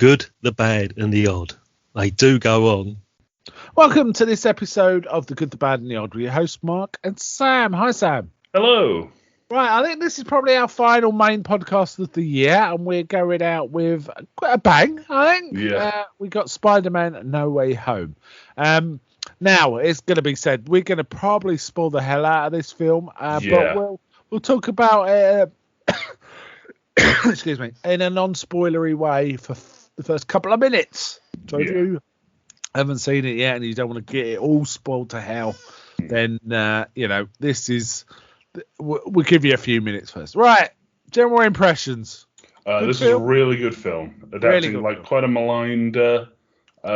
good, the bad, and the odd. They do go on. Welcome to this episode of The Good, the Bad, and the Odd with your hosts, Mark and Sam. Hi, Sam. Hello. Right, I think this is probably our final main podcast of the year, and we're going out with quite a bang, I think. Yeah. We got Spiderman No Way Home. Now, it's going to be said, we're going to probably spoil the hell out of this film, but we'll talk about it, excuse me, in a non-spoilery way for the first couple of minutes. So if you haven't seen it yet and you don't want to get it all spoiled to hell, then, this is... We'll give you a few minutes first. Right, general impressions. This is a really good film. Adapting quite a maligned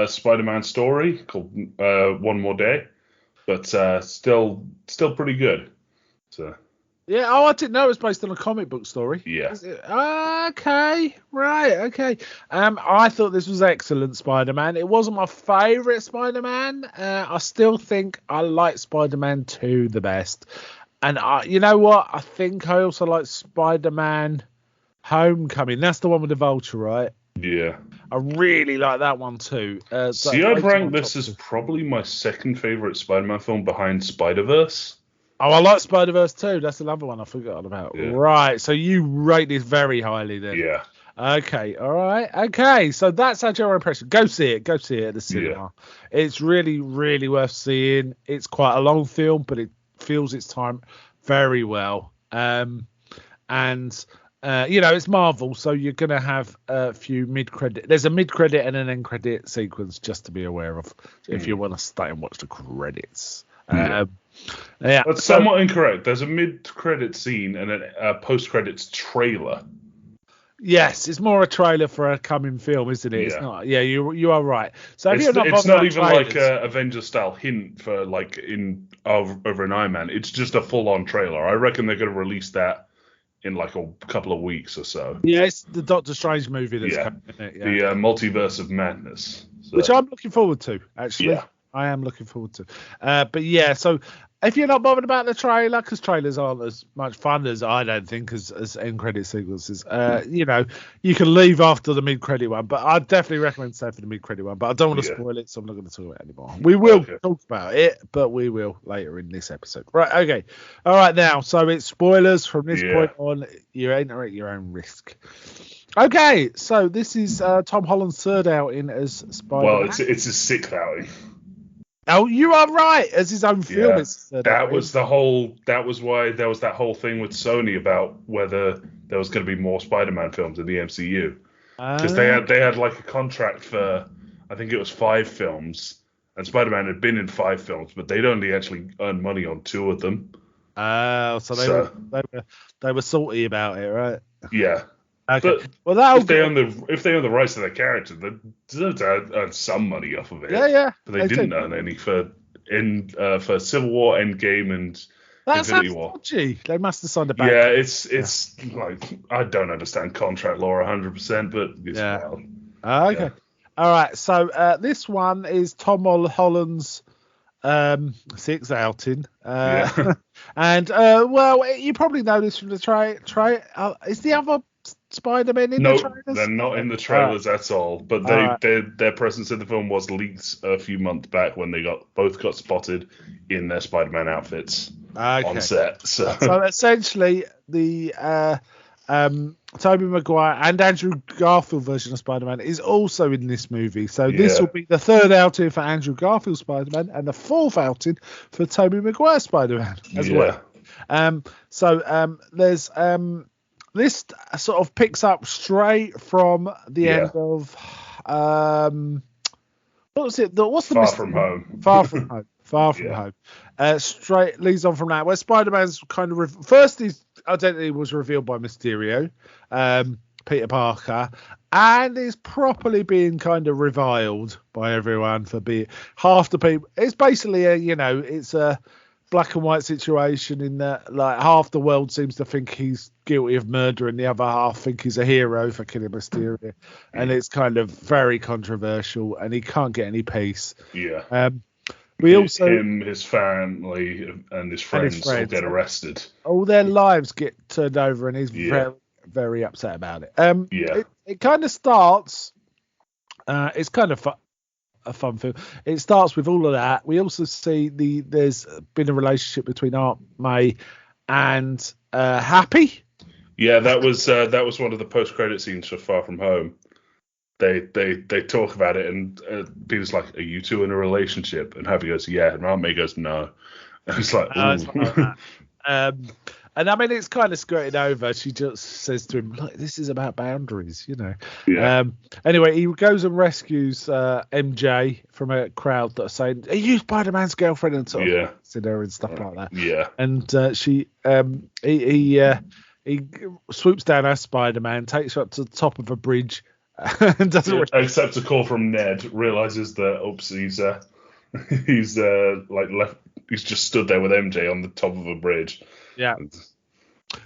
Spider-Man story called One More Day, but still pretty good. So. Yeah, I didn't know it was based on a comic book story. Yeah. Okay, right, okay. I thought this was excellent Spider-Man. It wasn't my favourite Spider-Man. I still think I like Spider-Man 2 the best. And you know what? I think I also like Spider-Man Homecoming. That's the one with the Vulture, right? Yeah. I really like that one too. I'd rank this as probably my second favourite Spider-Man film behind Spider-Verse. Oh, I like Spider-Verse too. That's another one I forgot about. Yeah. Right, so you rate this very highly then. Yeah. Okay, all right. Okay, so that's our general impression. Go see it at the cinema. Yeah. It's really, really worth seeing. It's quite a long film, but it feels its time very well. It's Marvel, so you're going to have a few mid-credit. There's a mid-credit and an end-credit sequence just to be aware of if you want to stay and watch the credits. That's somewhat incorrect. There's a mid-credit scene and a post-credits trailer. Yes, it's more a trailer for a coming film, isn't it? Yeah. It's not. Yeah, you are right. So it's not even like a Avengers style hint for over an Iron Man. It's just a full on trailer. I reckon they're going to release that in like a couple of weeks or so. Yeah, it's the Doctor Strange movie that's coming. The Multiverse of Madness, which I'm looking forward to. Actually, I am looking forward to. So. If you're not bothered about the trailer, because trailers aren't as much fun as I don't think as end credit sequences, you can leave after the mid credit one. But I'd definitely recommend staying for the mid credit one. But I don't want to spoil it, so I'm not going to talk about it anymore. We will talk about it, but we will later in this episode. Right? Okay. All right. Now, so it's spoilers from this point on. You enter at your own risk. Okay. So this is Tom Holland's third outing as Spider-Man. Well, it's his sixth outing. Oh, you are right. As his own film, that was why there was that whole thing with Sony about whether there was going to be more Spider-Man films in the MCU, because they had like a contract for, I think it was 5 films, and Spider-Man had been in 5 films, but they'd only actually earned money on 2 of them. So they were salty about it, right? Yeah. Okay. But if they own the rights to their character, they deserve to earn some money off of it. Yeah. But they didn't earn any for Civil War, Endgame, and Infinity War. Dodgy. They must have signed a back. Yeah, it's like, I don't understand contract law 100%, but it's wild. Okay. Yeah. All right. So this one is Tom Holland's sixth outing. And you probably know this from the trailer. Is the other Spider-Man in the trailers? No, they're not in the trailers at all. But their presence in the film was leaked a few months back when they both got spotted in their Spider-Man outfits on set. So essentially, the Tobey Maguire and Andrew Garfield version of Spider-Man is also in this movie. So this will be the third outing for Andrew Garfield Spider-Man and the fourth outing for Tobey Maguire Spider-Man as well. There's this sort of picks up straight from the end of what was it? What's the Far From Home? Far From Home. Far From Home. Straight leads on from that, where Spider-Man's kind of first his identity was revealed by Mysterio, Peter Parker, and is properly being kind of reviled by everyone for being half the people. It's basically it's a black and white situation in that like half the world seems to think he's guilty of murder and the other half think he's a hero for killing Mysterio, and it's kind of very controversial and he can't get any peace. His family and his friends all get arrested. All their lives get turned over and he's very, very upset about it. It kind of starts It's kind of a fun film. It starts with all of that. We also see there's been a relationship between Aunt May and Happy. Yeah, that was one of the post-credit scenes for Far From Home. They talk about it, and Peter's like, "Are you two in a relationship?" And Happy goes, "Yeah," and Aunt May goes, "No." And it's like, It's like that. And I mean, it's kind of skirted over. She just says to him, "Look, this is about boundaries, you know." Yeah. Anyway, he goes and rescues MJ from a crowd that are saying, "Are you Spider-Man's girlfriend?" and sort of her and stuff like that. Yeah. And he swoops down as Spider-Man, takes her up to the top of a bridge, and doesn't accepts a call from Ned. Realizes that he's left. He's just stood there with MJ on the top of a bridge. Yeah.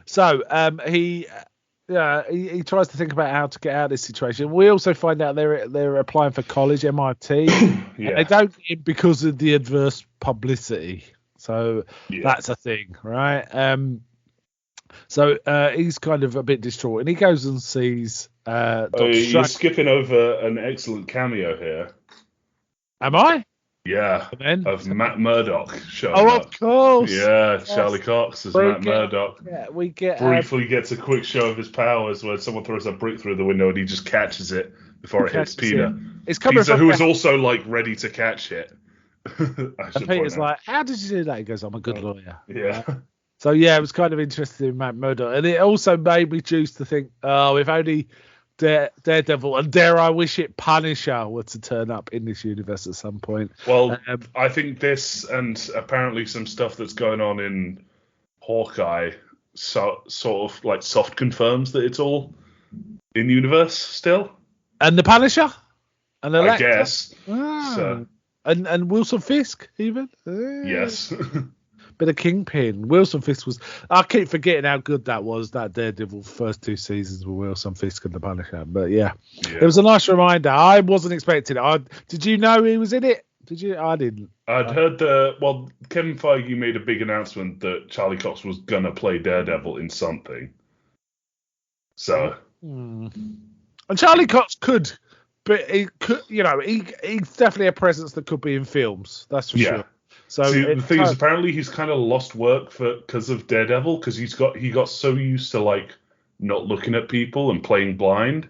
So he tries to think about how to get out of this situation. We also find out they're applying for college, MIT. Yeah. They don't get in because of the adverse publicity. So that's a thing, right? So he's kind of a bit distraught, and he goes and sees Dr. You're skipping over an excellent cameo here. Am I? Yeah, of Matt Murdock showing up. Of course. Yeah, Charlie Cox as Matt Murdock. Yeah, we get briefly gets a quick show of his powers where someone throws a brick through the window and he just catches it before it hits Peter. It's coming Peter, who is also like ready to catch it. And Peter's like, "How did you do that?" He goes, "I'm a good lawyer." Yeah. So yeah, it was kind of interesting in Matt Murdock, and it also made me choose to think, oh, if only Daredevil and dare I wish it Punisher were to turn up in this universe at some point. Well, I think this and apparently some stuff that's going on in Hawkeye sort of like soft confirms that it's all in universe still. And the Punisher, and I guess. So. And Wilson Fisk even. Yes. Bit of Kingpin. Wilson Fisk was. I keep forgetting how good that was. That Daredevil first 2 seasons with Wilson Fisk and the Punisher. But yeah, it was a nice reminder. I wasn't expecting it. Did you know he was in it? Did you? I didn't. I'd heard Kevin Feige made a big announcement that Charlie Cox was gonna play Daredevil in something. So. And Charlie Cox could, but he could. You know, he's definitely a presence that could be in films. That's for sure. So the thing is, apparently he's kind of lost work because of Daredevil, because he got so used to like not looking at people and playing blind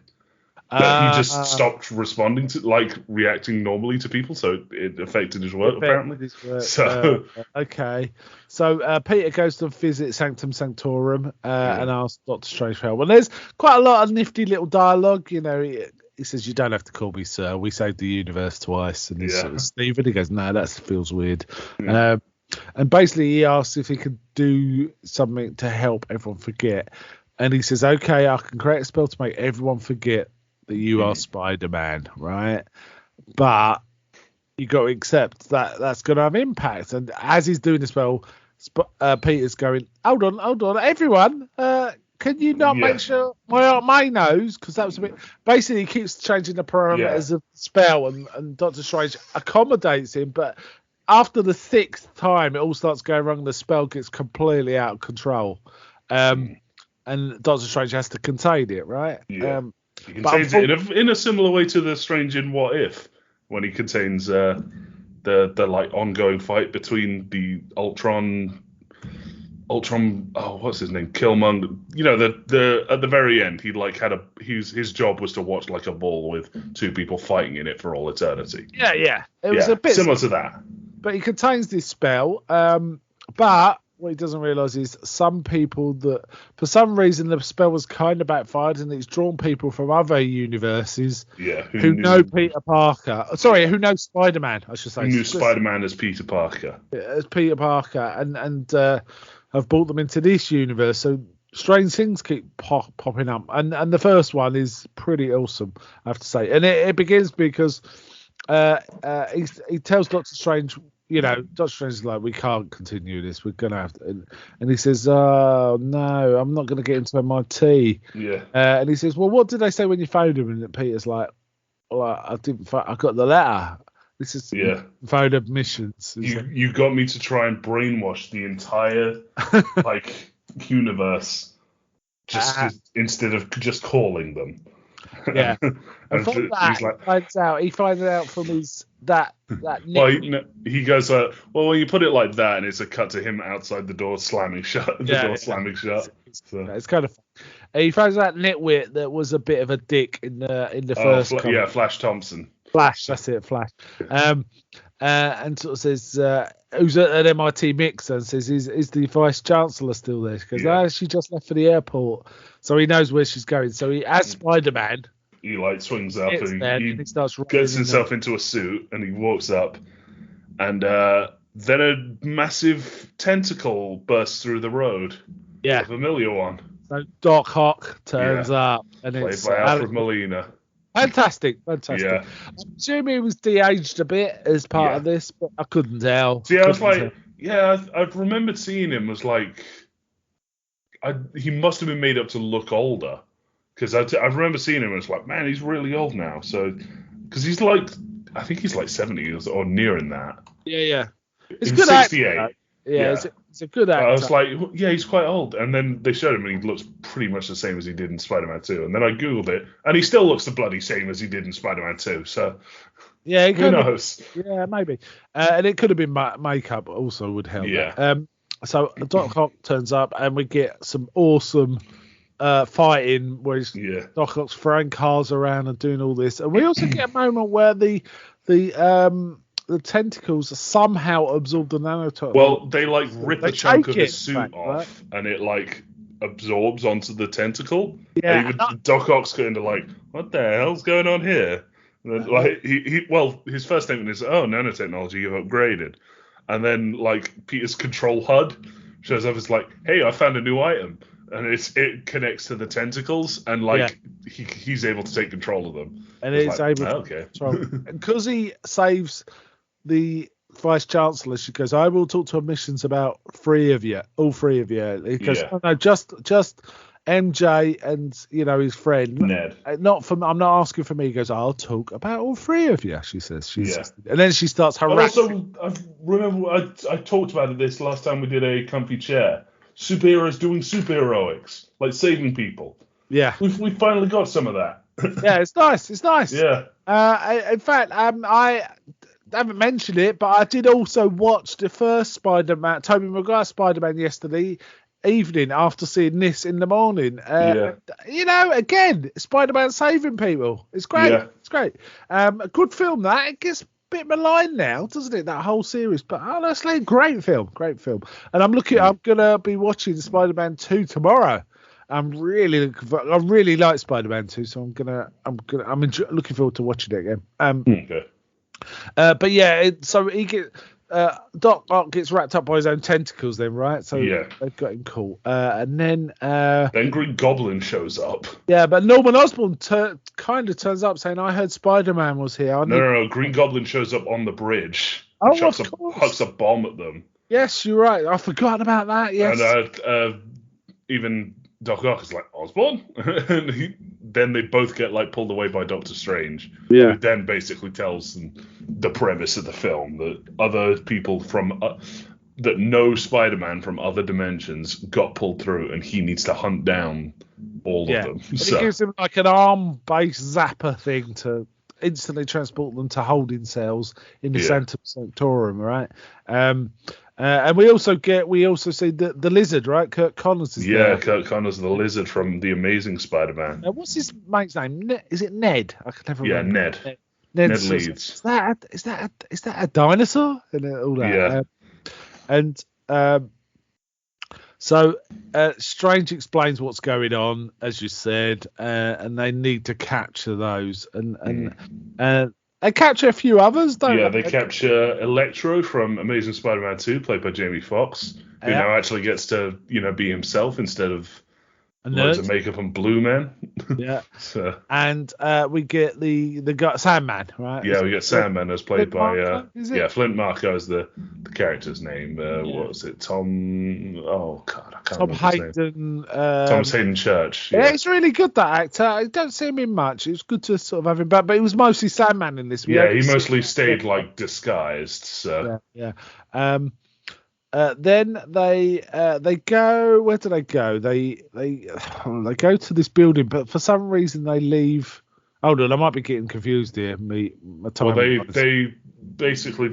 that he just stopped responding to reacting normally to people. So it affected his work apparently. So okay, so Peter goes to visit Sanctum Sanctorum and asks Doctor Strange for help. And there's quite a lot of nifty little dialogue. You know, he says, "You don't have to call me sir. We saved the universe twice." And he's Stephen. He goes, "No, that feels weird." Yeah. And basically, he asks if he could do something to help everyone forget. And he says, "Okay, I can create a spell to make everyone forget that you are Spider-Man, right? But you got to accept that that's going to have impact." And as he's doing the spell, Peter's going, "Hold on, everyone. Can you not make sure my knows?" Because that was a bit. Basically, he keeps changing the parameters of the spell, and Doctor Strange accommodates him. But after the 6th time, it all starts going wrong. The spell gets completely out of control, and Doctor Strange has to contain it, right? Yeah. He contains it in a similar way to the Strange in What If, when he contains the like ongoing fight between the Ultron. What's his name? Killmonger. You know, the at the very end, he like had his job was to watch like a ball with 2 people fighting in it for all eternity. Yeah. It was a bit similar to that. But he contains this spell. But what he doesn't realise is some people that, for some reason, the spell was kind of backfired, and it's drawn people from other universes who know Peter Parker. Sorry, who know Spider-Man, I should say. Who knew Spider-Man as Peter Parker. As Peter Parker, and have brought them into this universe. So strange things keep popping up. And the first one is pretty awesome, I have to say. And it begins because he tells Doctor Strange, you know, Doctor Strange is like, "We can't continue this. We're going to have to." And he says, "Oh, no, I'm not going to get into MIT." Yeah. And he says, "Well, what did they say when you phoned him?" And Peter's like, "Well, I got the letter. This is phone admissions." You got me to try and brainwash the entire universe instead of just calling them. Yeah. And from that, he finds out from his that well, he goes, well, when you put it like that, and it's a cut to him outside the door slamming shut. Slamming shut. It's kind of fun. He finds out nitwit that was a bit of a dick in the first. Flash Thompson. Flash, that's it, Flash. And sort of says, who's at MIT mix, and says, is the vice chancellor still there? Because she just left for the airport, so he knows where she's going. So he, as Spider-Man, he like swings up and he starts gets himself into a suit and he walks up, and then a massive tentacle bursts through the road. Yeah, a familiar one. So Doc Ock turns up, and played by Alfred Molina. Fantastic. Yeah. I'm assuming he was de-aged a bit as part of this, but I couldn't tell. See, I've remembered seeing him as like, he must have been made up to look older, because I remember seeing him and it's like, man, he's really old now. So, because he's like, I think he's like 70 or nearing that. Yeah. It's good 68. Actor, it's a good actor. I was like, yeah, he's quite old. And then they showed him and he looks pretty much the same as he did in Spider-Man 2. And then I Googled it and he still looks the bloody same as he did in Spider-Man 2. So, who knows? Yeah, maybe. And it could have been makeup also would help. Yeah. So Doc Ock turns up and we get some awesome fighting where Doc Ock's throwing cars around and doing all this. And we also get a moment where the tentacles somehow absorb the nanotech. Well, they like rip a chunk of his suit off, and it like absorbs onto the tentacle. Yeah. And even Doc Ock's going to like, what the hell's going on here? And then, like his first statement is, "Oh, nanotechnology, you've upgraded," and then like Peter's control HUD shows up as like, "Hey, I found a new item," and it connects to the tentacles, and like he's able to take control of them. And it's able to control. Because he saves the vice chancellor, she goes, I will talk to admissions about all three of you. He goes, no, just MJ and his friend Ned. I'm not asking for me. He goes, I'll talk about all three of you, she says. And then she starts harassing. Also, I remember I talked about this last time we did a comfy chair. Superheroes doing superheroics, like saving people. Yeah, we finally got some of that. Yeah, it's nice. Yeah. In fact, I haven't mentioned it, but I did also watch the first Spider-Man, Tobey Maguire Spider-Man, yesterday evening after seeing this in the morning. Again, Spider-Man saving people. It's great. Yeah. It's great. A good film that. It gets a bit maligned now, doesn't it? That whole series, but honestly, great film. And I'm gonna be watching Spider-Man 2 tomorrow. I really like Spider-Man 2, so I'm looking forward to watching it again. Okay. But yeah, so he Doc Ock gets wrapped up by his own tentacles then, right? So they've got him caught. And then Green Goblin shows up. Yeah, but Norman Osborn kind of turns up saying, I heard Spider-Man was here. No. Green Goblin shows up on the bridge. Hucks a bomb at them. Yes, you're right. I forgot about that. Yes. And even Doc Ock is like, Osborn? And then they both get like pulled away by Doctor Strange. Yeah. Who then basically tells them the premise of the film, that other people from that know Spider-Man from other dimensions got pulled through, and he needs to hunt down all of them. So it gives him like an arm-based zapper thing to instantly transport them to holding cells in the Sanctum Sanctorum, right? And we also see the Lizard, right? Kurt Connors is there. Kurt Connors, the Lizard from The Amazing Spider-Man. What's his mate's name? Is it Ned? I can never remember. Ned Leeds. Is that a dinosaur? And all that. So Strange explains what's going on, as you said, and they need to capture those, and they capture a few others, don't they? Yeah, they capture Electro from Amazing Spider-Man 2, played by Jamie Foxx, who now actually gets to, be himself instead of loads of makeup and blue man. Yeah. So. And we get the guy, Sandman, right? Yeah, we get Sandman, as played by Flint Marko is the character's name. What was it? Tom? Oh God, I can't remember his name. Thomas Hayden Church. Yeah, it's really good, that actor. I don't see him in much. It was good to sort of have him back, but it was mostly Sandman in this. He mostly stayed like disguised. So. Yeah. Then they go. Where do they go? They go to this building, but for some reason they leave Hold on, I might be getting confused here. Well, they basically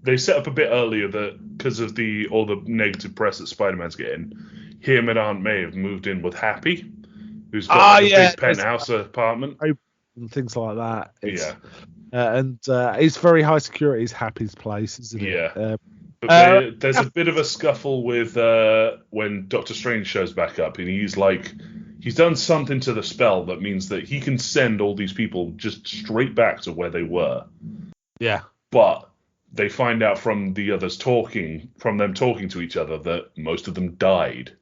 they set up a bit earlier that because of all the negative press that Spider-Man's getting, him and Aunt May have moved in with Happy, who's got a big penthouse apartment and things like that. Yeah. And it's very high security. It's Happy's place, isn't it? Yeah. But there's a bit of a scuffle with when Doctor Strange shows back up, and he's done something to the spell that means that he can send all these people just straight back to where they were. Yeah. But they find out from them talking to each other, that most of them died.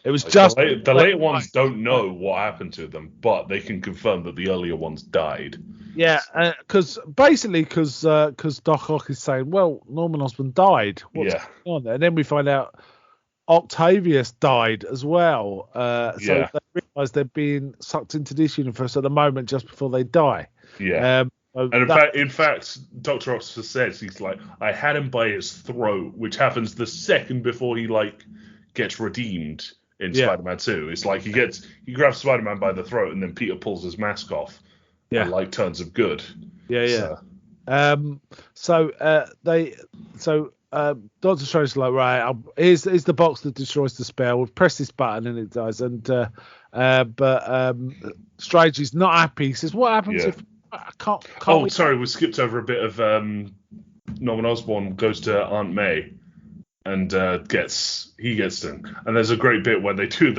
It was just the later ones don't know what happened to them, but they can confirm that the earlier ones died. Yeah, because Doc Ock is saying, well, Norman Osborn died. What's going on there? And then we find out Octavius died as well. So they realise they're being sucked into this universe at the moment just before they die. Yeah. And in fact, Dr. Octopus says, he's like, I had him by his throat, which happens the second before he gets redeemed in Spider-Man 2. It's like he grabs Spider-Man by the throat, and then Peter pulls his mask off. Yeah. And turns him good. Yeah. So Doctor Strange is like, right, here's the box that destroys the spell. We'll press this button and it does. And but Strange is not happy. He says, what happens if I can't sorry, we skipped over a bit of Norman Osborn goes to Aunt May and gets them. And there's a great bit where they do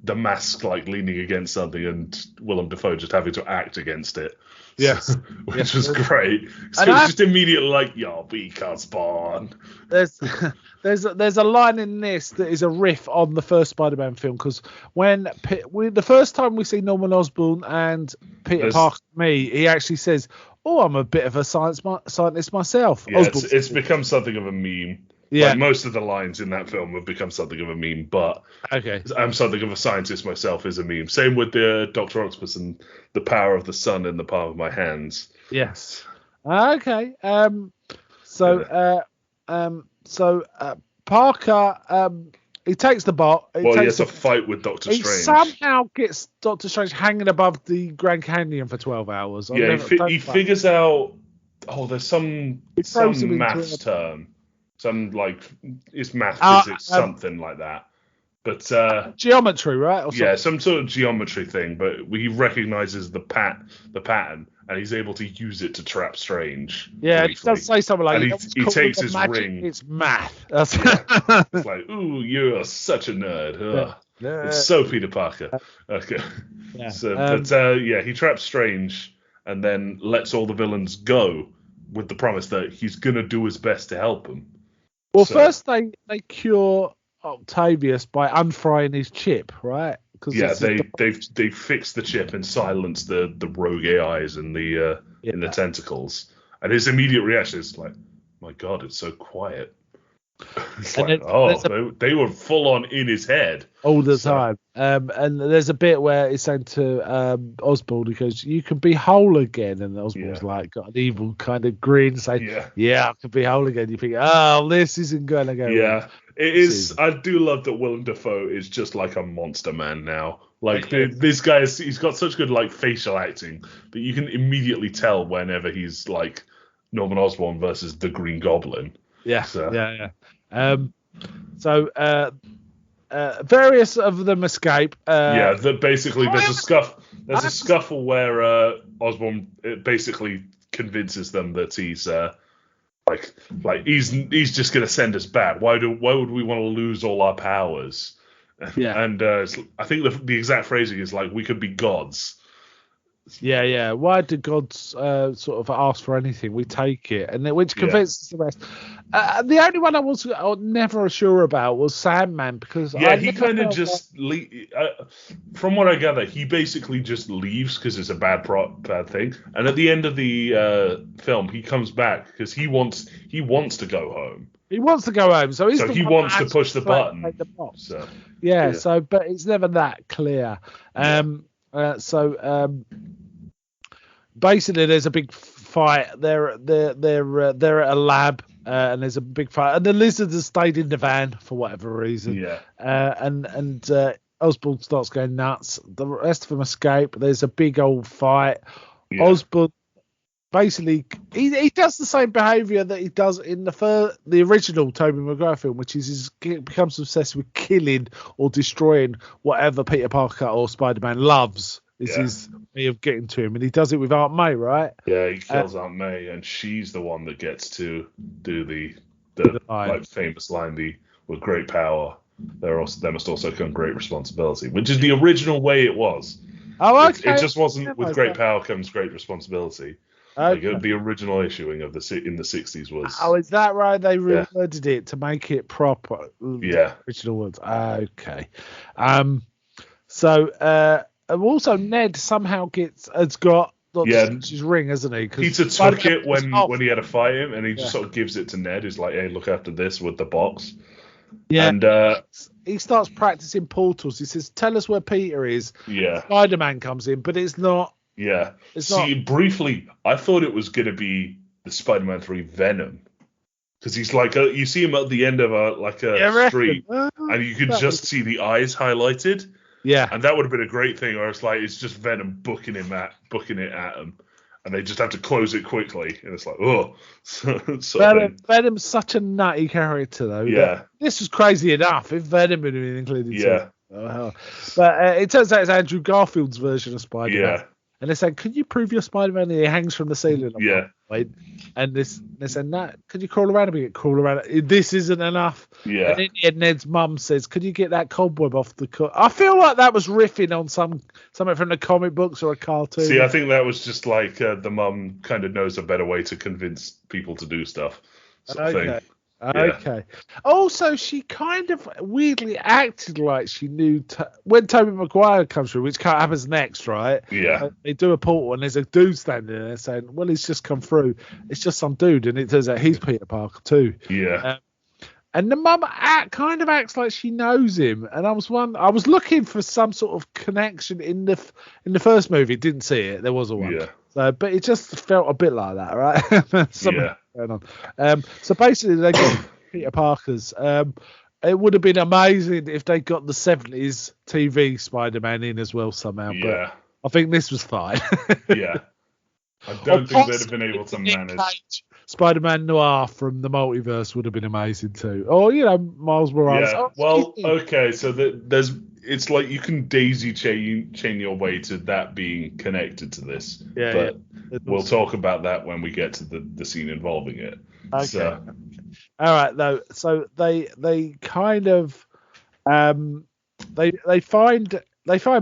the mask leaning against something, and Willem Dafoe just having to act against it. Yes, which was great. So it's just immediately yo, we can't spawn. There's a line in this that is a riff on the first Spider-Man film, because when the first time we see Norman Osborn and Peter Parker meet, he actually says, "Oh, I'm a bit of a scientist myself." Yeah, it's become something of a meme. Yeah. Most of the lines in that film have become something of a meme, but I'm something of a scientist myself is a meme. Same with the Dr. Octopus and the power of the sun in the palm of my hands. Yes. Okay. So Parker, he takes the bot. He has a fight with Doctor Strange. He somehow gets Doctor Strange hanging above the Grand Canyon for 12 hours. He figures out, there's some maths term. Some it's math, physics, something like that. But geometry, right? Or some sort of geometry thing. But he recognizes the pattern, and he's able to use it to trap Strange. Yeah, he does say something like, and he takes his ring. It's math. It's like, ooh, you're such a nerd. It's so Peter Parker. Okay. Yeah. So, he traps Strange and then lets all the villains go with the promise that he's gonna do his best to help them. Well, first they cure Octavius by unfrying his chip, right? They fixed the chip and silenced the rogue AIs in the tentacles, and his immediate reaction is like, "My God, it's so quiet." It's they were full on in his head all the time. And there's a bit where he's saying to Osborn, he goes, "You can be whole again," and Osborn's got an evil kind of grin, saying, "Yeah, I can be whole again." You think, "Oh, this isn't going to go." Yeah, it is. I do love that Willem Dafoe is just like a monster man now. This guy he's got such good facial acting that you can immediately tell whenever he's Norman Osborn versus the Green Goblin. Yeah. Various of them escape. Basically there's a scuffle where Osborn basically convinces them that he's he's just gonna send us back. Why would we want to lose all our powers? Yeah. And I think the exact phrasing is we could be gods. Yeah. Why do gods sort of ask for anything? We take it, and which convinces the rest. The only one I was never sure about was Sandman, because he kind of just from what I gather, he basically just leaves because it's a bad thing, and at the end of the film, he comes back because he wants to go home. He wants to go home, so he wants to push the button. But it's never that clear. Basically, there's a big fight. They're at a lab, and there's a big fight. And the lizards have stayed in the van for whatever reason. Yeah. And Osborn starts going nuts. The rest of them escape. There's a big old fight. Yeah. Osborn basically he does the same behaviour that he does in the original Tobey Maguire film, which is he becomes obsessed with killing or destroying whatever Peter Parker or Spider-Man loves. Is his way of getting to him, and he does it with Aunt May, right? Yeah, he kills Aunt May, and she's the one that gets to do the like famous line, with great power there must also come great responsibility, which is the original way it was. Oh, okay. It just wasn't with great power comes great responsibility. Okay. Like the original issuing of in the 60s was. Oh, is that right? They reworded it to make it proper. Yeah. Original words. Okay. So also Ned somehow has got his ring, hasn't he? Peter took it when he had to fight him, and he just sort of gives it to Ned. He's like, "Hey, look after this with the box." Yeah. And he starts practicing portals. He says, "Tell us where Peter is." Yeah. Spider-Man comes in, but it's not. Yeah. It's briefly, I thought it was going to be the Spider-Man 3 Venom. Because he's like, you see him at the end of a street, and you can just see the eyes highlighted. Yeah. And that would have been a great thing, or it's just Venom booking it at him. And they just have to close it quickly. And it's like, oh. Venom's such a nutty character, though. Yeah. This was crazy enough if Venom had been included. Yeah. But it turns out it's Andrew Garfield's version of Spider-Man. Yeah. And they said, "Can you prove you're Spider-Man?" And he hangs from the ceiling. Yeah. And they said, "No, could you crawl around a bit? Crawl around. This isn't enough." Yeah. And then Ned's mum says, "Could you get that cobweb off the I feel like that was riffing on something from the comic books or a cartoon. See, I think that was just like the mum kind of knows a better way to convince people to do stuff. Sort of thing. Okay. Also, she kind of weirdly acted like she knew when Tobey Maguire comes through, which happens next, right? Yeah. They do a portal and there's a dude standing there saying, "Well, he's just come through. It's just some dude," and it turns out he's Peter Parker too. Yeah. And the mum kind of acts like she knows him, and I was looking for some sort of connection in the first movie. Didn't see it. There was a one. Yeah. So, but it just felt a bit like that, right? Yeah. Going on. So basically, they got Peter Parker's. It would have been amazing if they got the 70s TV Spider-Man in as well somehow. Yeah. But I think this was fine. Yeah. I don't think they'd have been able to manage. Spider-Man Noir from the multiverse would have been amazing too. Or, Miles Morales. Yeah. Okay. So it's like you can daisy chain your way to that being connected to this. Yeah. But we'll talk about that when we get to the scene involving it. Okay. So. All right, though. So they kind of they find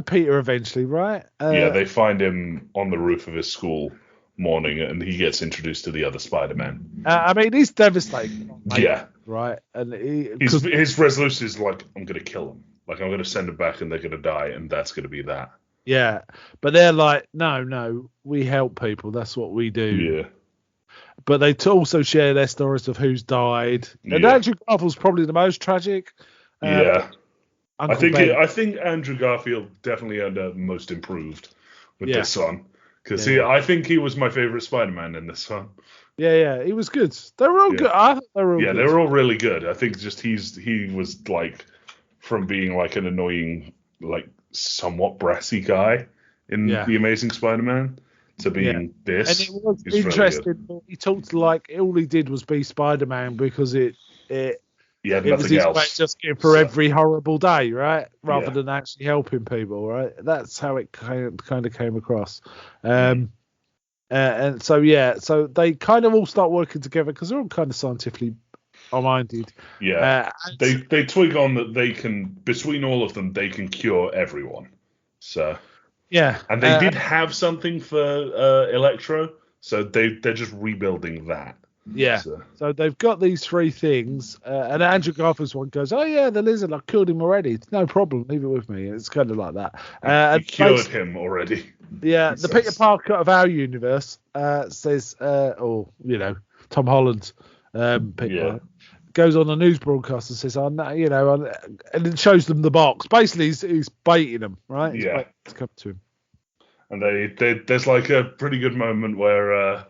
Peter eventually, right? They find him on the roof of his school morning, and he gets introduced to the other Spider-Man. I mean, he's devastated. Yeah. Right, and his resolution is like, I'm going to kill him. Like, I'm going to send them back, and they're going to die, and that's going to be that. Yeah, but they're like, no, we help people. That's what we do. Yeah. But they also share their stories of who's died. And Andrew Garfield's probably the most tragic. I think Andrew Garfield definitely ended up most improved with this one. Because I think he was my favorite Spider-Man in this one. Yeah, he was good. They were all good. I thought they were all good. They were all really good. I think just he was like, from being like an annoying, like somewhat brassy guy in The Amazing Spider-Man to being this. And it was interesting. Really, he talked like all he did was be Spider-Man because it was his way just getting through every horrible day, right? Rather than actually helping people, right? That's how it kind of came across. And so they kind of all start working together because they're all kind of scientifically minded. Yeah. They twig on that they can, between all of them, they can cure everyone. So. Yeah. And they did have something for Electro, so they're just rebuilding that. Yeah. So they've got these three things, and Andrew Garfield's one goes, "Oh yeah, the lizard, I killed him already. It's no problem, leave it with me." It's kind of like that. You cured him already. Yeah. The Peter Parker of our universe says, Tom Holland, Peter goes on a news broadcast and says, and it shows them the box. Basically, he's baiting them, right? He's to come to him. And there's like a pretty good moment where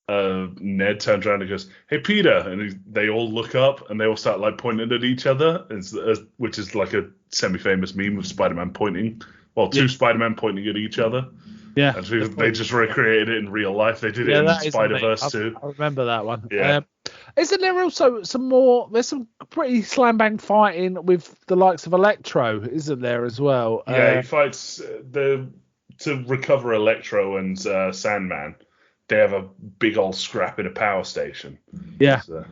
Ned turns around and goes, "Hey, Peter," and they all look up and they all start like pointing at each other, which is like a semi-famous meme of Spider-Man pointing, well, two Spider-Man pointing at each other. Yeah, and they just recreated it in real life. They did it in Spider-Verse too. I remember that one. Yeah. Isn't there also some more? There's some pretty slam bang fighting with the likes of Electro, isn't there as well? Yeah, he fights to recover Electro and Sandman. They have a big old scrap in a power station. Yeah. So.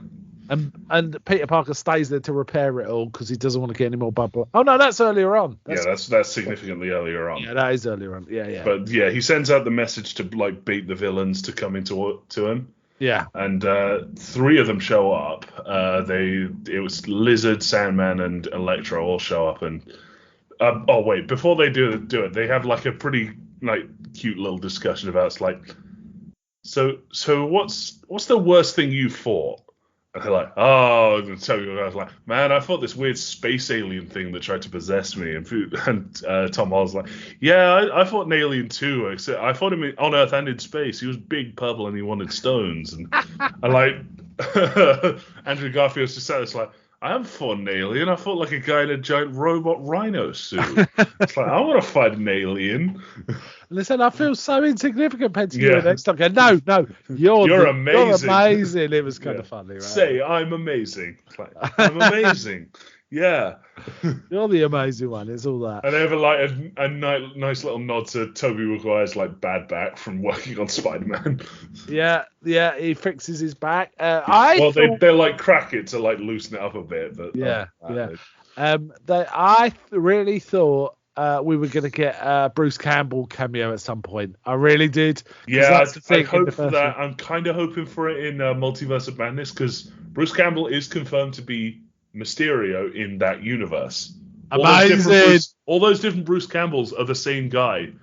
And Peter Parker stays there to repair it all because he doesn't want to get any more bubble. Oh no, that's earlier on. That's significantly earlier on. Yeah, that is earlier on. Yeah. But yeah, he sends out the message to like beat the villains to come to him. Yeah. And 3 of them show up. It was Lizard, Sandman, and Electro all show up. And wait, before they do it, they have like a pretty like cute little discussion about it's like, so what's the worst thing you fought? And they're like, oh, and Toby was like, man, I fought this weird space alien thing that tried to possess me. And Tom Holland's like, yeah, I fought an alien too. Except I fought him on Earth and in space. He was big, purple, and he wanted stones. And I like Andrew Garfield's just sat there, it's like, I haven't fought an alien. I fought like a guy in a giant robot rhino suit. It's like, I want to fight an alien. Listen, I feel so insignificant, Pentagon. Next time, no, you're amazing. You're amazing. It was kind of funny, right? Say, I'm amazing. Like, I'm amazing. Yeah. You're the amazing one. It's all that. And they have a nice little nod to Tobey Maguire's like bad back from working on Spider-Man. Yeah, he fixes his back. They like crack it to like loosen it up a bit, but I really thought we were going to get Bruce Campbell cameo at some point. I really did. Yeah, I hope for that. I'm kind of hoping for it in Multiverse of Madness because Bruce Campbell is confirmed to be Mysterio in that universe. Amazing. All those different Bruce Campbells are the same guy,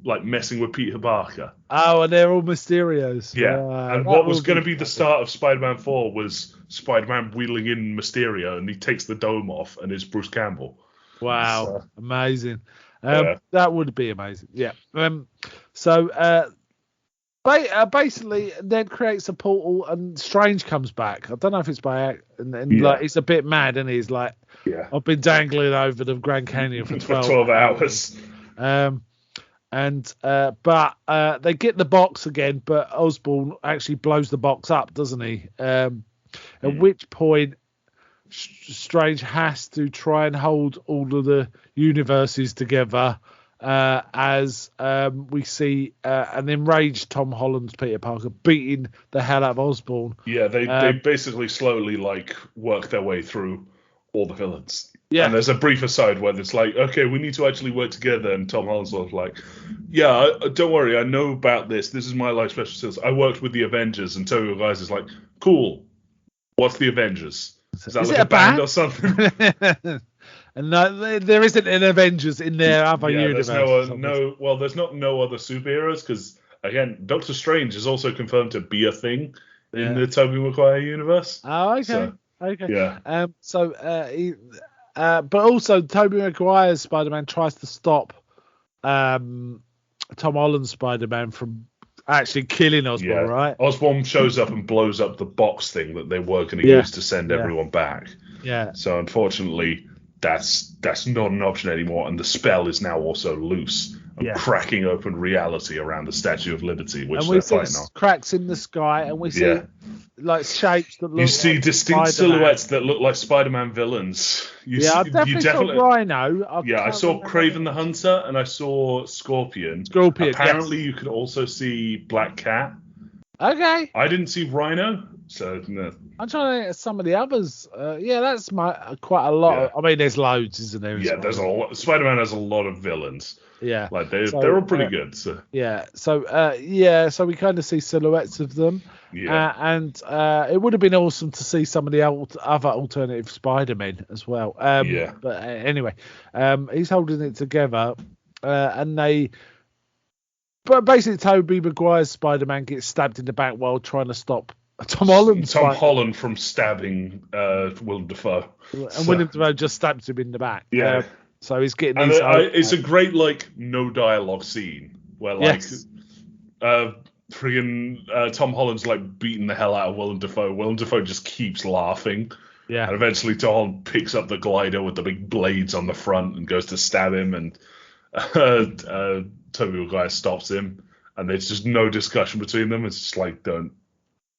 like messing with Peter Parker. Oh, and they're all Mysterios. Yeah. And what was going to be the start of Spider-Man 4 was Spider-Man wheeling in Mysterio, and he takes the dome off, and it's Bruce Campbell. Wow, amazing. That would be amazing. Yeah. Basically, Ned creates a portal and Strange comes back. I don't know if it's by like he's a bit mad and he's like, I've been dangling over the Grand Canyon for 12 hours. But they get the box again, but Osborn actually blows the box up, doesn't he? At which point Strange has to try and hold all of the universes together. As we see an enraged Tom Holland's Peter Parker beating the hell out of Osborn. Yeah, they basically slowly like work their way through all the villains. Yeah, and there's a brief aside where it's like, okay, we need to actually work together, and Tom Holland's sort of like, yeah, don't worry, I know about this. This is my like special skills. I worked with the Avengers, and Tobey Maguire is like, cool. What's the Avengers? Is that like a band or something? And no, there isn't an Avengers in their other universe. There's there's not no other superheroes because again, Doctor Strange is also confirmed to be a thing in the Tobey Maguire universe. Oh, okay, so, okay. Yeah. But also Tobey Maguire's Spider-Man tries to stop Tom Holland's Spider-Man from actually killing Osborn, right? Osborn shows up and blows up the box thing that they were going to use to send everyone back. Yeah. So unfortunately, that's not an option anymore, and the spell is now also loose and cracking open reality around the Statue of Liberty, which they're fighting on. Cracks in the sky, and we see like shapes that look. You see distinct silhouettes that look like Spider-Man villains. I definitely saw Rhino. I saw Kraven the Hunter, and I saw Scorpion. Apparently, you can also see Black Cat. Okay. I didn't see Rhino, so no. I'm trying to think of some of the others. That's quite a lot. Yeah. I mean, there's loads, isn't there? Yeah, there's a lot. Spider-Man has a lot of villains. Yeah, like they're all pretty good. So. Yeah, so we kind of see silhouettes of them. Yeah, and it would have been awesome to see some of the other alternative Spider-Men as well. But anyway, he's holding it together, and they. But basically, Tobey Maguire's Spider-Man gets stabbed in the back while trying to stop Tom Holland from stabbing Willem Dafoe. And Willem Dafoe just stabs him in the back. Yeah. So he's getting these. It's a great like no dialogue scene where like friggin' Tom Holland's like beating the hell out of Willem Dafoe. Willem Dafoe just keeps laughing. Yeah. And eventually Tom Holland picks up the glider with the big blades on the front and goes to stab him, and Tobey Maguire stops him, and there's just no discussion between them. It's just like, don't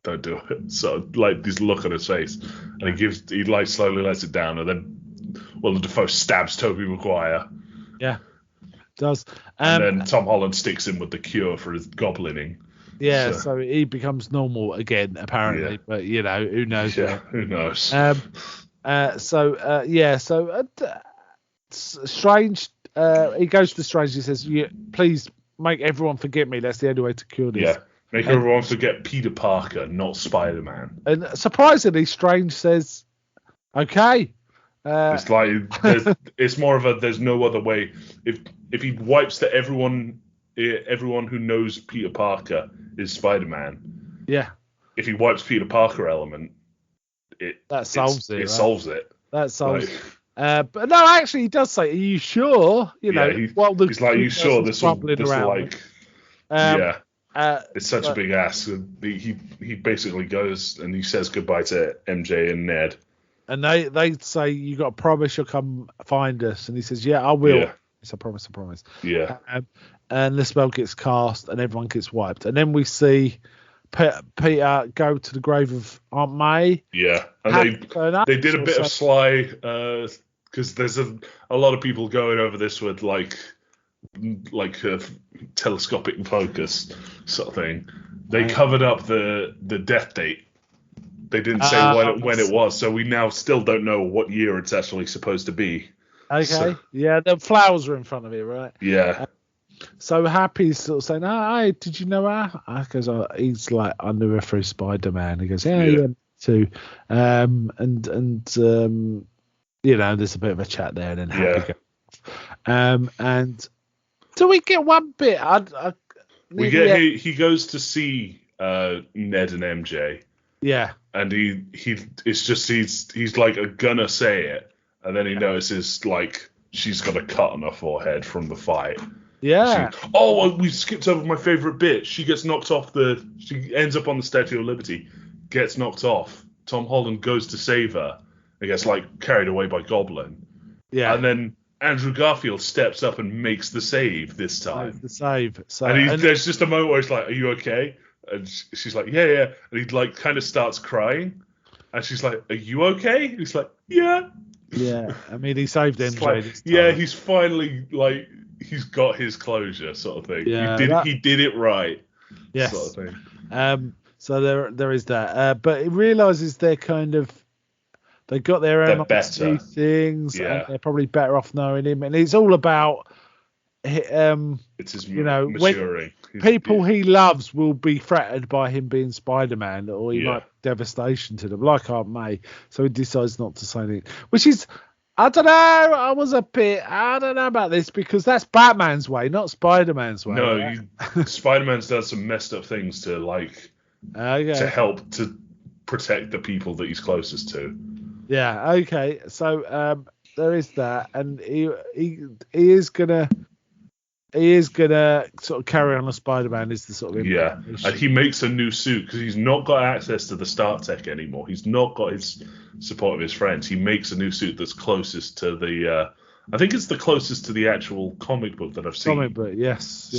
do it. So like this look on his face, and he like slowly lets it down, and then Willem Dafoe stabs Tobey Maguire. Yeah, does. And then Tom Holland sticks him with the cure for his goblining. Yeah, so he becomes normal again, apparently. Yeah. But, who knows? Yeah, who knows? Strange, he goes to Strange, he says, please make everyone forget me. That's the only way to cure this. Yeah, make everyone forget Peter Parker, not Spider-Man. And surprisingly, Strange says, okay. It's like, it's more of a, there's no other way. If he wipes to everyone who knows Peter Parker is Spider-Man. Yeah. If he wipes Peter Parker element, that solves it. It solves it. That solves it. But no, actually, he does say, "Are you sure?" He's like, "Are you sure this will like?" It's such a big ass. He basically goes and he says goodbye to MJ and Ned. And they say, "You got to promise you'll come find us." And he says, "Yeah, I will." Yeah. It's a promise. Yeah. And the spell gets cast and everyone gets wiped. And then we see Peter go to the grave of Aunt May. Yeah. And they did a bit of sly, because there's a lot of people going over this with like a telescopic focus sort of thing. They covered up the death date. They didn't say when it was, so we now still don't know what year it's actually supposed to be. Okay. So, yeah, the flowers are in front of it, right? Yeah. So Happy's sort of saying, "Hey, did you know her?" Because he's like, "I knew her through Spider-Man." He goes, "Yeah, too." And there's a bit of a chat there, and then Happy goes. And do we get one bit? He goes to see Ned and MJ. Yeah. And he's like gonna say it, and then he notices like she's got a cut on her forehead from the fight. Yeah. We skipped over my favorite bit. She gets knocked off she ends up on the Statue of Liberty, gets knocked off. Tom Holland goes to save her and gets like carried away by Goblin. Yeah. And then Andrew Garfield steps up and makes the save this time. The save. So, and there's just a moment where he's like, "Are you okay?" And she's like, yeah. And he like kind of starts crying. And she's like, "Are you okay?" And he's like, "Yeah." Yeah. I mean, he saved MJ. Like, he's finally like, he's got his closure sort of thing. Yeah, he did it right. Yes. Sort of thing. So there is that. But he realizes they're kind of, they got their MIT things. Yeah. And they're probably better off knowing him. And it's all about, it's his maturing. People he loves will be threatened by him being Spider-Man, or he might devastation to them, like Aunt May. So he decides not to say anything, which is, I don't know. I don't know about this, because that's Batman's way, not Spider-Man's way. No, right? Spider-Man's done some messed up things to to help to protect the people that he's closest to. Yeah. Okay. So there is that, and he is gonna sort of carry on as Spider-Man. Is the sort of and he makes a new suit because he's not got access to the Stark Tech anymore. He's not got his support of his friends. He makes a new suit that's closest to the. I think it's the closest to the actual comic book that I've seen. Comic book, yes.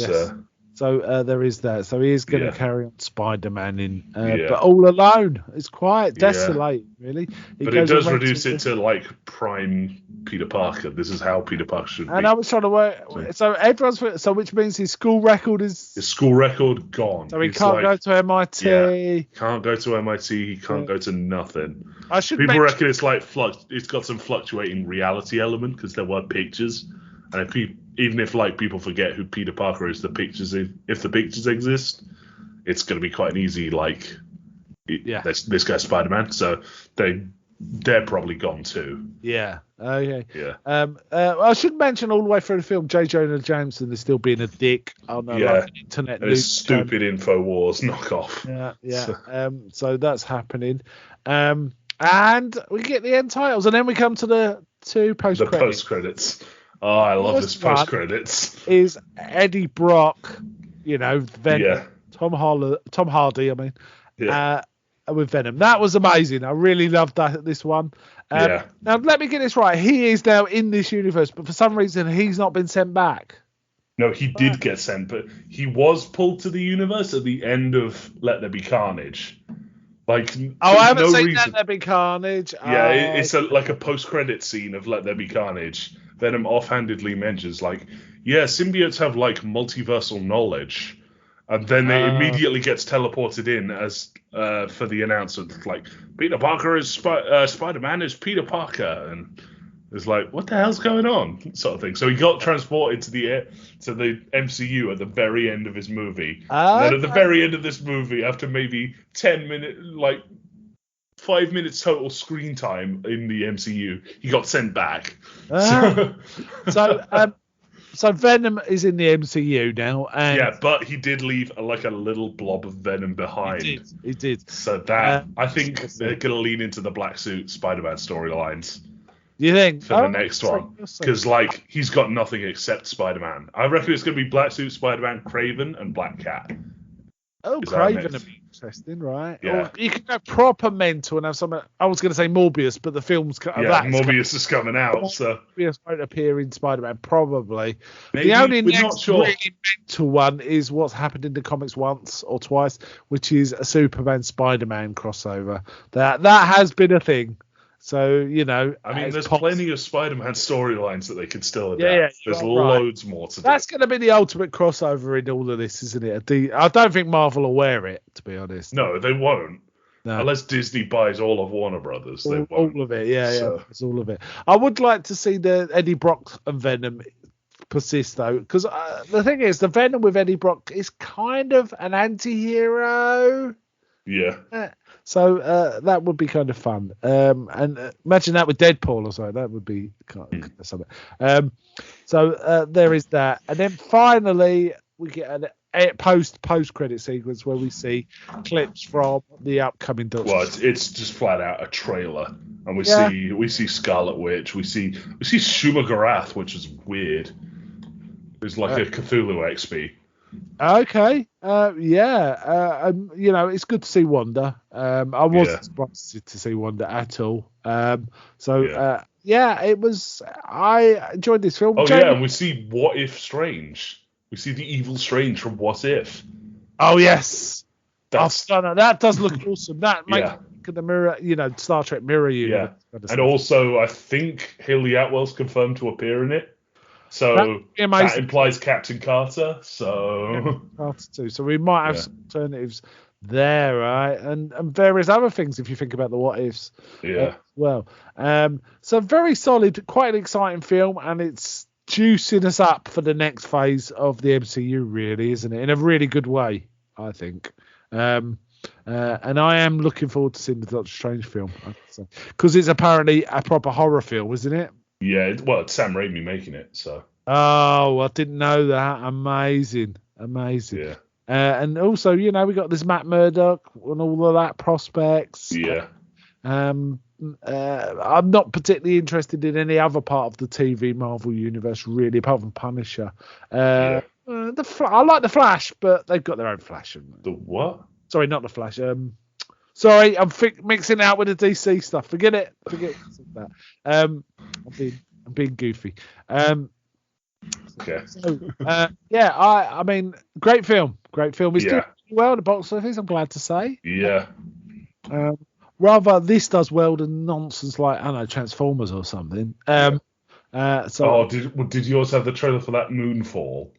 So there is that. So he is going to carry on Spider-Man but all alone. It's quite desolate, really. But it does reduce it to like prime Peter Parker. This is how Peter Parker should be. And I was trying to work. So which means his school record is. His school record gone. So he can't go to MIT. Yeah, can't go to MIT. He can't go to nothing. People reckon it's like it's got some fluctuating reality element because there were pictures. And even if like people forget who Peter Parker is, if the pictures exist, it's going to be quite an easy this guy's Spider-Man. So they're probably gone too. Yeah. Okay. Yeah. I should mention all the way through the film, J. Jonah Jameson is still being a dick on the internet. And it's stupid InfoWars knockoff. Yeah. So that's happening. And we get the end titles, and then we come to the two post-credits. The post-credits. Oh, I love this post-credits. Is Eddie Brock, Tom Hardy, I mean, Yeah. with Venom. That was amazing. I really loved this one. Yeah. Now, let me get this right. He is now in this universe, but for some reason, he's not been sent back. No, he did get sent, but he was pulled to the universe at the end of Let There Be Carnage. Like, I haven't seen reason. Let There Be Carnage. Yeah, it's like a post-credit scene of Let There Be Carnage. Venom offhandedly mentions, like, yeah, symbiotes have, like, multiversal knowledge. And then it immediately gets teleported in as for the announcement, like, Peter Parker is Spider-Man is Peter Parker. And it's like, what the hell's going on? Sort of thing. So he got transported to the MCU at the very end of his movie. And then at the very end of this movie, after maybe 10 minutes, like 5 minutes total screen time in the MCU, he got sent back. So Venom is in the MCU now, and yeah, but he did leave a little blob of Venom behind. He did. So that I think they're gonna lean into the black suit Spider-Man storylines. You think for the next one? Because like he's got nothing except Spider-Man. I reckon it's gonna be black suit Spider-Man, Kraven, and Black Cat. Oh, Kraven would be interesting, right? Yeah. Or you could go proper mental and have some. I was going to say Morbius, but the film's Morbius is coming out, so Morbius won't appear in Spider-Man probably. Maybe, the only we're next not sure. really mental one is what's happened in the comics once or twice, which is a Superman Spider-Man crossover. That has been a thing. So, you know, I mean, there's plenty of Spider-Man storylines that they could still adapt. Yeah, there's loads more to do. That's going to be the ultimate crossover in all of this, isn't it? I don't think Marvel will wear it, to be honest. No, they won't. No. Unless Disney buys all of Warner Brothers, they won't. All of it, yeah, it's all of it. I would like to see the Eddie Brock and Venom persist, though, because the thing is, the Venom with Eddie Brock is kind of an anti-hero. Yeah. So that would be kind of fun. And imagine that with Deadpool or so. That would be kind of something. So there is that. And then finally, we get a post-credit sequence where we see clips from the upcoming Doctor. Well, it's just flat out a trailer. And we see Scarlet Witch. We see Shuma Gorath, which is weird. It's like a Cthulhu XP. Okay, you know, it's good to see Wanda. I wasn't surprised to see Wanda at all. It was. I enjoyed this film. Oh yeah, and we see What If Strange. We see the evil Strange from What If. Oh yes, that does look awesome. That makes the mirror, you know, Star Trek mirror universe. Yeah, and also I think Haley Atwell's confirmed to appear in it. So that implies Captain Carter. So Carter too. So we might have some alternatives there, right? And various other things if you think about the what ifs. Yeah. Well, so very solid, quite an exciting film, and it's juicing us up for the next phase of the MCU, really, isn't it? In a really good way, I think. And I am looking forward to seeing the Doctor Strange film, because it's apparently a proper horror film, isn't it? Yeah, well, it's Sam Raimi making it, so. Oh, I didn't know that. Amazing. Yeah. And also, you know, we got this Matt Murdock and all of that prospects. Yeah. I'm not particularly interested in any other part of the TV Marvel universe, really, apart from Punisher. I like the Flash, but they've got their own Flash. The what? Sorry, not the Flash. Sorry, I'm mixing it out with the DC stuff. Forget it. That. I'm being goofy. Okay. So, I mean, great film. It's doing well at the box office, I'm glad to say. Yeah. Rather, this does well than nonsense like, I don't know, Transformers or something. Did yours have the trailer for that Moonfall?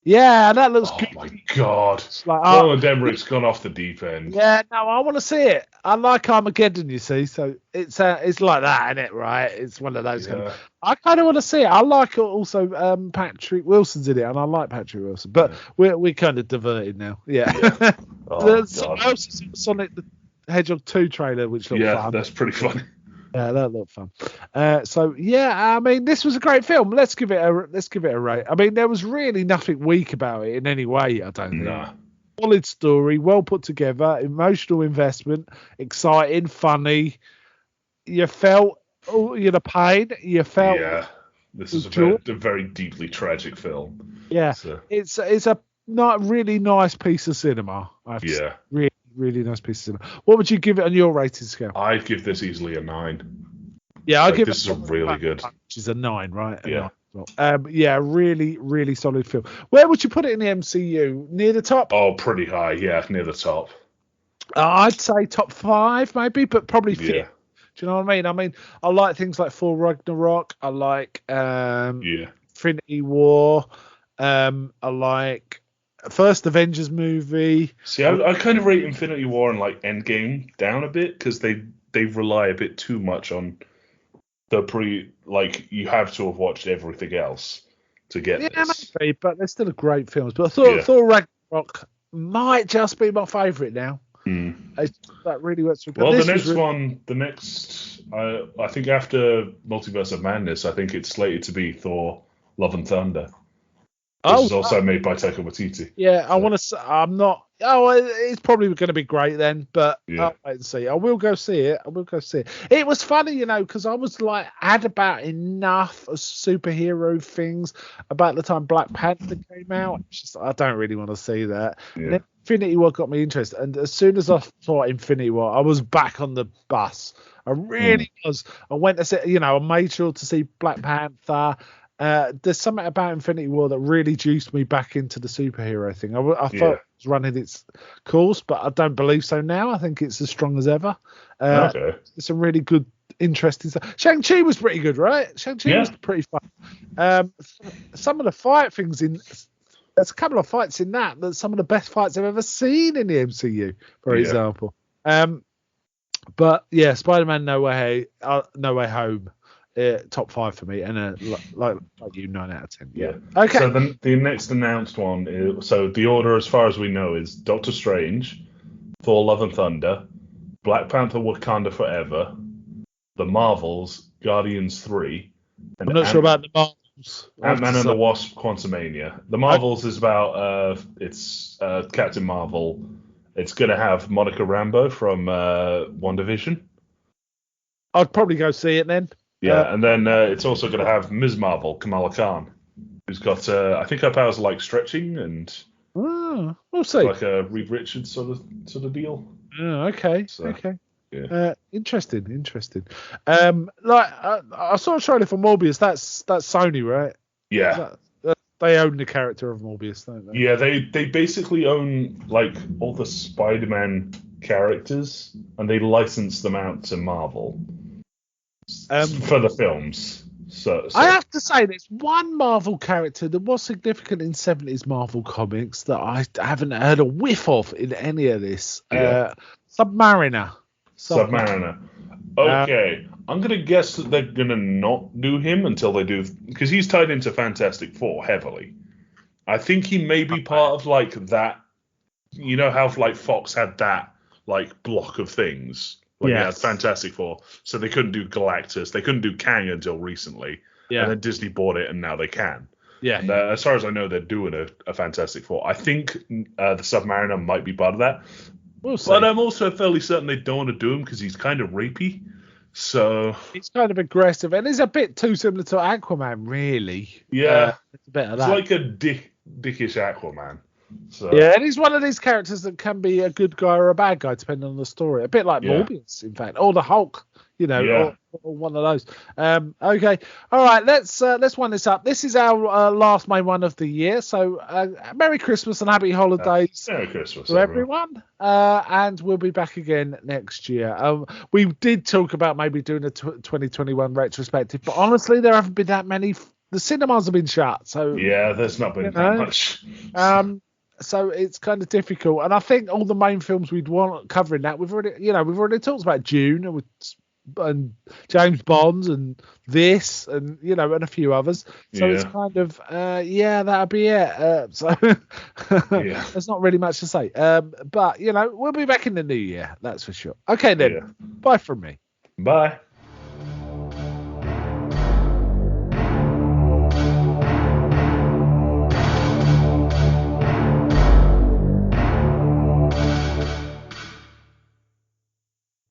Yeah, that looks good. Oh my god. Like, Roland Emmerich's gone off the deep end. Yeah, no, I want to see it. I like Armageddon, you see, so it's like that, isn't it, right? It's one of those kind of... I kind of want to see it. I like also Patrick Wilson's in it, and I like Patrick Wilson, but we're kind of diverted now. Yeah. Oh, God. Sonic the Hedgehog 2 trailer, which looked fun. Yeah, that's pretty funny. Yeah, that looked fun. I mean, this was a great film. Let's give it a rate. I mean, there was really nothing weak about it in any way, I don't think. Nah. Solid story, well put together, emotional investment, exciting, funny. You felt the pain. You felt. Yeah, this is a very deeply tragic film. Yeah, so. it's a not really nice piece of cinema. I have to say. Yeah. Really, really nice piece of cinema. What would you give it on your rating scale? I'd give this easily a 9. Yeah, I'll give this it is a really good. Which is a 9, right? A Yeah. 9 as well. Yeah, really, really solid film. Where would you put it in the MCU? Near the top? Oh, pretty high. Yeah, near the top. I'd say top 5 maybe, but probably 5th. Yeah. Do you know what I mean? I mean, I like things like Thor Ragnarok. I like Infinity War. I like first Avengers movie. See, I kind of rate Infinity War and like Endgame down a bit because they rely a bit too much on the you have to have watched everything else to get this. Maybe, but they're still great films. But I thought Thor Ragnarok might just be my favourite now. That really works for me. Well, the next I think after Multiverse of Madness, I think it's slated to be Thor: Love and Thunder. Which is also made by Taika Waititi. Yeah, so. I want to say, I'm not. Oh, it's probably going to be great then, but I'll wait and see. I will go see it. It was funny, because I was like, had about enough of superhero things about the time Black Panther came out. It's just, I don't really want to see that. Yeah. And then Infinity War got me interested, and as soon as I saw Infinity War, I was back on the bus. I really was. I went to see, I made sure to see Black Panther. There's something about Infinity War that really juiced me back into the superhero thing. I thought it was running its course, but I don't believe so now. I think it's as strong as ever. It's a really good, interesting stuff. Shang-Chi was pretty good, right? Shang-Chi was pretty fun. Some of the fight things there's a couple of fights in that's some of the best fights I've ever seen in the MCU, for example. But yeah, Spider-Man No Way Home. Top 5 for me, and like you, 9 out of 10. Yeah. Okay. So the next announced one is, so the order as far as we know is Doctor Strange, Thor: Love and Thunder, Black Panther: Wakanda Forever, The Marvels, Guardians 3. And I'm not sure about the Marvels. Ant-Man and the Wasp: Quantumania. The Marvels is about it's Captain Marvel. It's gonna have Monica Rambeau from WandaVision. I'd probably go see it then. Yeah, and then it's also going to have Ms. Marvel, Kamala Khan, who's got, I think her powers are like stretching and we'll see. Like a Reed Richards sort of deal. Okay. So, okay. Yeah. Interesting. I saw a trailer for Morbius. That's Sony, right? Yeah. They own the character of Morbius, don't they? Yeah, they basically own like all the Spider-Man characters, and they license them out to Marvel. For the films. So I have to say, there's one Marvel character that was significant in 70s Marvel comics that I haven't heard a whiff of in any of this. Submariner. Okay. I'm going to guess that they're going to not do him until they do, because he's tied into Fantastic Four heavily. I think he may be part of like that, how like Fox had that like block of things. Like, Fantastic Four. So they couldn't do Galactus. They couldn't do Kang until recently. Yeah. And then Disney bought it, and now they can. Yeah. And, as far as I know, they're doing a Fantastic Four. I think the Submariner might be part of that. We'll see. But I'm also fairly certain they don't want to do him because he's kind of rapey. So he's kind of aggressive, and he's a bit too similar to Aquaman, really. Yeah. It's a bit of that. It's like a dickish Aquaman. So. Yeah, and he's one of these characters that can be a good guy or a bad guy depending on the story. A bit like Morbius, in fact, or the Hulk, or one of those. Okay, all right, let's wind this up. This is our last main one of the year, so Merry Christmas and Happy Holidays. Merry Christmas to everyone. And we'll be back again next year. We did talk about maybe doing a 2021 retrospective, but honestly, there haven't been that many. The cinemas have been shut, so there's not been that much. So it's kind of difficult, and I think all the main films we'd want covering that we've already talked about Dune and James Bond and this and and a few others. So it's kind of that'll be it. So there's not really much to say. But we'll be back in the new year, that's for sure. Okay then, bye from me. Bye.